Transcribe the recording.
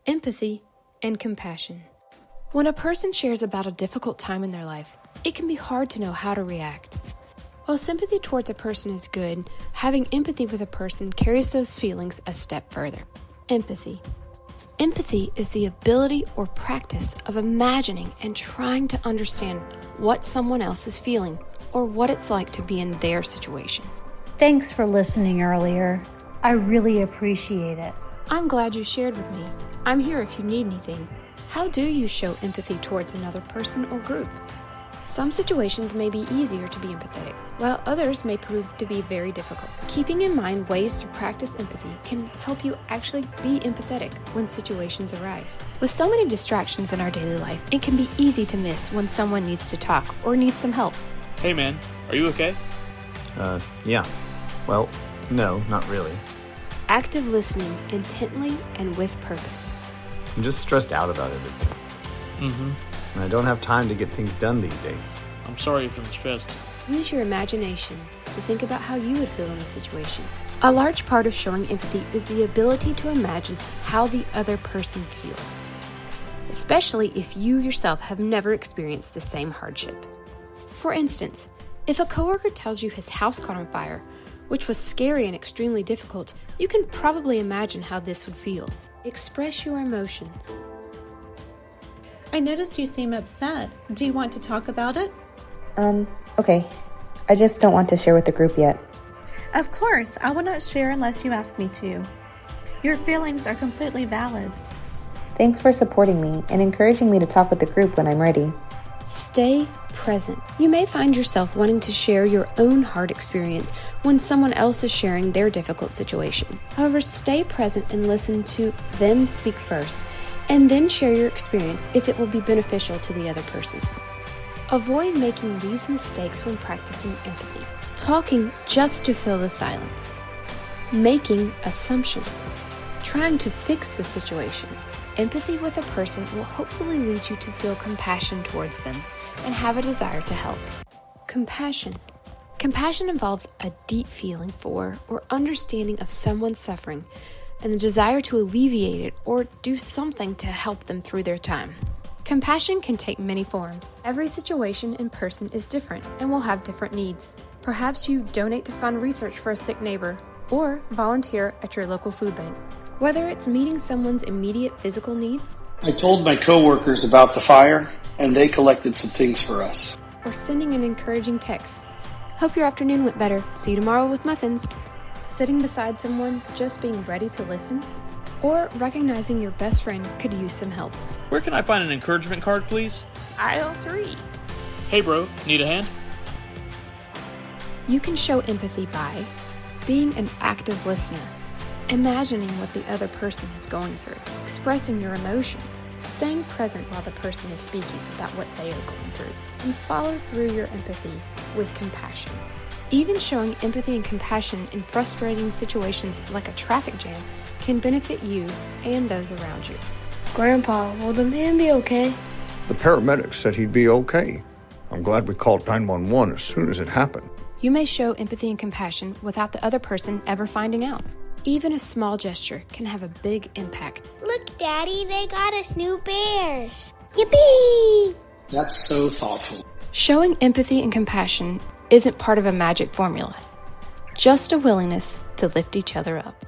Empathy and compassion. When a person shares about a difficult time in their life, it can be hard to know how to react. While sympathy towards a person is good, having empathy with a person carries those feelings a step further. Empathy. Empathy is the ability or practice of imagining and trying to understand what someone else is feeling or what it's like to be in their situation. Thanks for listening earlier. I really appreciate it. I'm glad you shared with me. I'm here if you need anything. How do you show empathy towards another person or group? Some situations may be easier to be empathetic, while others may prove to be very difficult. Keeping in mind ways to practice empathy can help you actually be empathetic when situations arise. With so many distractions in our daily life, it can be easy to miss when someone needs to talk or needs some help. Hey man, are you okay? Yeah. Well, no, not really. Active listening intently and with purpose. I'm just stressed out about everything. And I don't have time to get things done these days. I'm sorry you're feeling stressed. Use your imagination to think about how you would feel in the situation. A large part of showing empathy is the ability to imagine how the other person feels, especially if you yourself have never experienced the same hardship. For instance, if a coworker tells you his house caught on fire, which was scary and extremely difficult, you can probably imagine how this would feel. Express your emotions. I noticed you seem upset. Do you want to talk about it? Okay. I just don't want to share with the group yet. Of course, I will not share unless you ask me to. Your feelings are completely valid. Thanks for supporting me and encouraging me to talk with the group when I'm ready. Stay present. You may find yourself wanting to share your own hard experience when someone else is sharing their difficult situation. However, stay present and listen to them speak first, and then share your experience if it will be beneficial to the other person. Avoid making these mistakes when practicing empathy. Talking just to fill the silence. Making assumptions. Trying to fix the situation. Empathy with a person will hopefully lead you to feel compassion towards them and have a desire to help. Compassion. Compassion involves a deep feeling for or understanding of someone's suffering and the desire to alleviate it or do something to help them through their time. Compassion can take many forms. Every situation and person is different and will have different needs. Perhaps you donate to fund research for a sick neighbor or volunteer at your local food bank. Whether it's meeting someone's immediate physical needs, I told my coworkers about the fire, and they collected some things for us. or sending an encouraging text. Hope your afternoon went better. See you tomorrow with muffins. Sitting beside someone, just being ready to listen, or recognizing your best friend could use some help. Where can I find an encouragement card, please? Aisle 3. Hey bro, need a hand? You can show empathy by being an active listener, imagining what the other person is going through, expressing your emotions, staying present while the person is speaking about what they are going through, and follow through your empathy with compassion. Even showing empathy and compassion in frustrating situations like a traffic jam can benefit you and those around you. Grandpa, will the man be okay? The paramedics said he'd be okay. I'm glad we called 911 as soon as it happened. You may show empathy and compassion without the other person ever finding out. Even a small gesture can have a big impact. Look, Daddy, they got us new bears. Yippee! That's so thoughtful. Showing empathy and compassion isn't part of a magic formula, just a willingness to lift each other up.